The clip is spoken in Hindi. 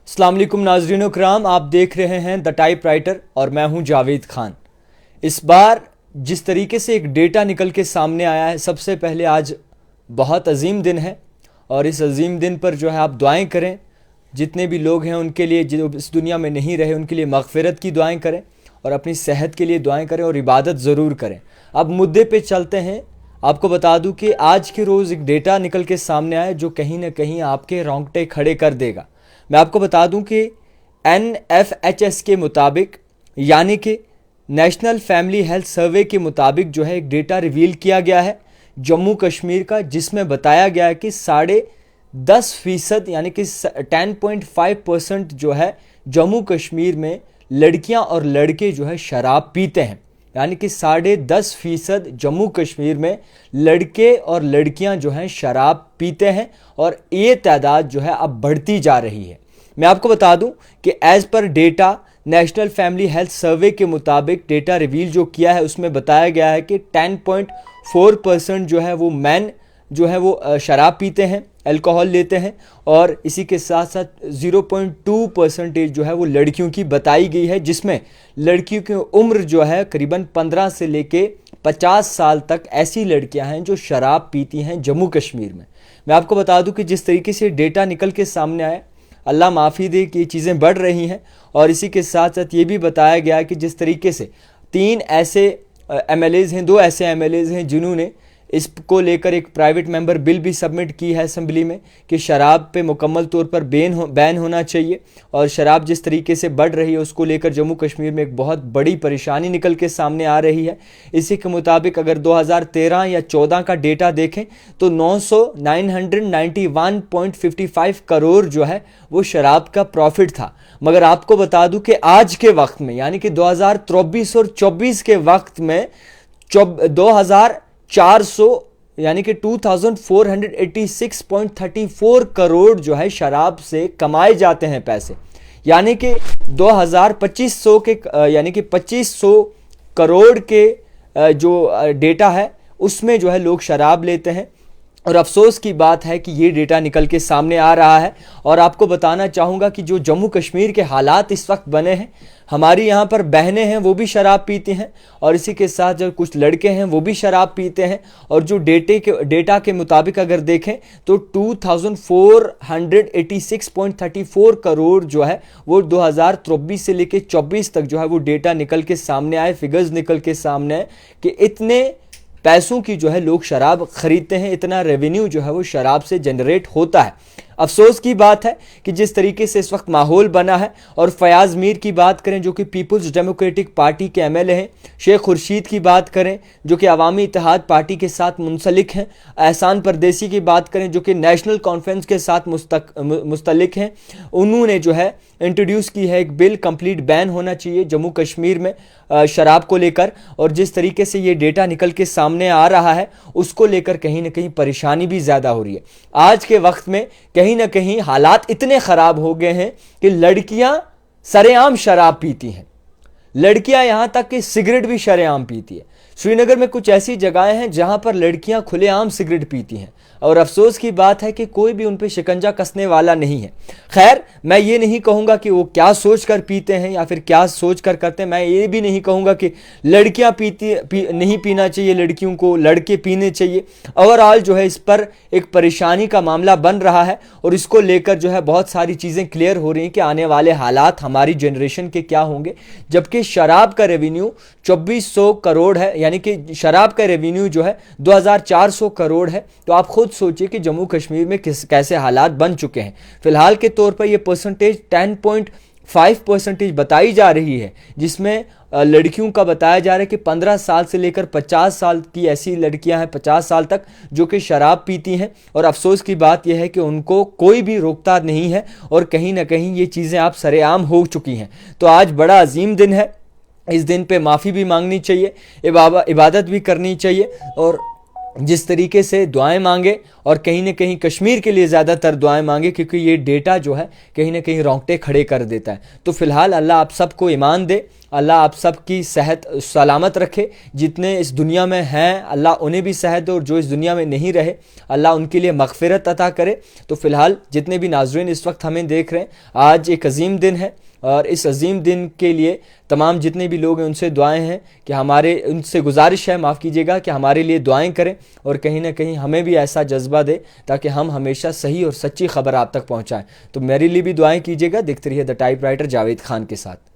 अस्सलाम वालेकुम नाज़रीन कराम, आप देख रहे हैं द टाइप राइटर और मैं हूं जावेद खान। इस बार जिस तरीके से एक डेटा निकल के सामने आया है, सबसे पहले आज बहुत अजीम दिन है और इस अजीम दिन पर जो है आप दुआएं करें। जितने भी लोग हैं उनके लिए, जो इस दुनिया में नहीं रहे, उनके लिए मगफिरत की दुआएं करें और अपनी सेहत के लिए दुआएं करें और इबादत ज़रूर करें। अब मुद्दे पे चलते हैं। आपको बता दूं कि आज के रोज़ एक डेटा निकल के सामने आया जो कहीं ना कहीं आपके रोंगटे खड़े कर देगा। मैं आपको बता दूं कि NFHS के मुताबिक, यानी कि नेशनल फैमिली हेल्थ सर्वे के मुताबिक जो है एक डेटा रिवील किया गया है जम्मू कश्मीर का, जिसमें बताया गया है कि 10.5% यानी कि 10.5% जो है जम्मू कश्मीर में लड़कियां और लड़के जो है शराब पीते हैं। यानी कि 10.5% जम्मू कश्मीर में लड़के और लड़कियां जो हैं शराब पीते हैं और ये तादाद जो है अब बढ़ती जा रही है। मैं आपको बता दूं कि एज पर data national family health survey के मुताबिक डेटा रिवील जो किया है उसमें बताया गया है कि 10.4% जो है वो मैन जो है वो शराब पीते हैं, अल्कोहल लेते हैं, और इसी के साथ साथ 0.2% जो है वो लड़कियों की बताई गई है, जिसमें लड़कियों की उम्र जो है करीबन 15 से लेके 50 साल तक ऐसी लड़कियां हैं जो शराब पीती हैं जम्मू कश्मीर में। मैं आपको बता दूं कि जिस तरीके से डेटा निकल के सामने आया, अल्लाह माफ़ी दे कि ये चीज़ें बढ़ रही हैं, और इसी के साथ साथ ये भी बताया गया कि जिस तरीके से 3 ऐसे MLAs हैं, 2 ऐसे MLAs हैं जिन्होंने इसको लेकर एक प्राइवेट मेंबर बिल भी सबमिट की है असेंबली में कि शराब पे मुकम्मल तौर पर बैन होना चाहिए। और शराब जिस तरीके से बढ़ रही है उसको लेकर जम्मू कश्मीर में एक बहुत बड़ी परेशानी निकल के सामने आ रही है। इसी के मुताबिक अगर 2013 या 14 का डेटा देखें तो 991.55 करोड़ जो है वो शराब का प्रॉफिट था। मगर आपको बता दूं कि आज के वक्त में, यानी कि 2023 और 24 के वक्त में 2400 यानी कि 2486.34 करोड़ जो है शराब से कमाए जाते हैं पैसे। यानी कि 2500 के यानी कि 2500 करोड़ के जो डेटा है उसमें जो है लोग शराब लेते हैं। और अफसोस की बात है कि ये डेटा निकल के सामने आ रहा है। और आपको बताना चाहूँगा कि जो जम्मू कश्मीर के हालात इस वक्त बने हैं, हमारी यहाँ पर बहनें हैं वो भी शराब पीती हैं, और इसी के साथ जो कुछ लड़के हैं वो भी शराब पीते हैं। और जो डेटा के मुताबिक अगर देखें तो 2486.34 करोड़ जो है वो 2023 से लेकर 24 तक जो है वो डेटा निकल के सामने आए, फिगर्स निकल के सामने आए कि इतने पैसों की जो है लोग शराब खरीदते हैं, इतना रेवेन्यू जो है वो शराब से जनरेट होता है। अफसोस की बात है कि जिस तरीके से इस वक्त माहौल बना है। और फयाज मीर की बात करें जो कि पीपल्स डेमोक्रेटिक पार्टी के MLA हैं, शेख खुर्शीद की बात करें जो कि अवामी इत्तेहाद पार्टी के साथ मुंसलिक हैं, एहसान परदेसी की बात करें जो कि नेशनल कॉन्फ्रेंस के साथ मुस्तलिक हैं, उन्होंने जो है इंट्रोड्यूस की है एक बिल, कंप्लीट बैन होना चाहिए जम्मू कश्मीर में शराब को लेकर। और जिस तरीके से ये डेटा निकल के सामने आ रहा है उसको लेकर कहीं ना कहीं परेशानी भी ज़्यादा हो रही है। आज के वक्त में कहीं ना कहीं हालात इतने ख़राब हो गए हैं कि लड़कियां सरेआम शराब पीती हैं, लड़कियां यहां तक कि सिगरेट भी शरेआम पीती है। श्रीनगर में कुछ ऐसी जगहें हैं जहां पर लड़कियां खुलेआम सिगरेट पीती हैं, और अफसोस की बात है कि कोई भी उन पर शिकंजा कसने वाला नहीं है। खैर, मैं ये नहीं कहूँगा कि वो क्या सोच कर पीते हैं या फिर क्या सोच कर करते हैं। मैं ये भी नहीं कहूँगा कि लड़कियां नहीं पीना चाहिए, लड़कियों को लड़के पीने चाहिए। ओवरऑल जो है इस पर एक परेशानी का मामला बन रहा है, और इसको लेकर जो है बहुत सारी चीज़ें क्लियर हो रही हैं कि आने वाले हालात हमारी जनरेशन के क्या होंगे। जबकि शराब का रेवेन्यू 2400 करोड़ है, यानी कि शराब का रेवेन्यू जो है 2400 करोड़ है। तो आप खुद सोचिए कि जम्मू कश्मीर में कैसे हालात बन चुके हैं। फिलहाल के तौर पर यह परसेंटेज 10.5% बताई जा रही है, जिसमें लड़कियों का बताया जा रहा है कि 15 साल से लेकर 50 साल की ऐसी लड़कियां हैं, 50 साल तक, जो कि शराब पीती हैं। और अफसोस की बात यह है कि उनको कोई भी रोकता नहीं है, और कहीं ना कहीं ये चीज़ें आप सरेआम हो चुकी हैं। तो आज बड़ा अजीम दिन है, इस दिन पे माफ़ी भी मांगनी चाहिए, इबादत भी करनी चाहिए, और जिस तरीके से दुआएं मांगे, और कहीं ना कहीं कश्मीर के लिए ज़्यादातर दुआएं मांगे, क्योंकि ये डेटा जो है कहीं ना कहीं रोंगटे खड़े कर देता है। तो फिलहाल अल्लाह आप सबको ईमान दे अल्लाह आप सबकी सेहत सलामत रखे। जितने इस दुनिया में हैं अल्लाह उन्हें भी सेहत दे, और जो इस दुनिया में नहीं रहे अल्लाह उनके लिए मगफिरत अता करे। तो फ़िलहाल जितने भी नाज़रीन इस वक्त हमें देख रहे हैं, आज एक अजीम दिन है, और इस अजीम दिन के लिए तमाम जितने भी लोग हैं उनसे दुआएं हैं कि उनसे गुजारिश है, माफ़ कीजिएगा, कि हमारे लिए दुआएं करें, और कहीं ना कहीं हमें भी ऐसा जज्बा दे ताकि हम हमेशा सही और सच्ची खबर आप तक पहुंचाएं। तो मेरे लिए भी दुआएं कीजिएगा। देखते रहिए द टाइपराइटर जावेद खान के साथ।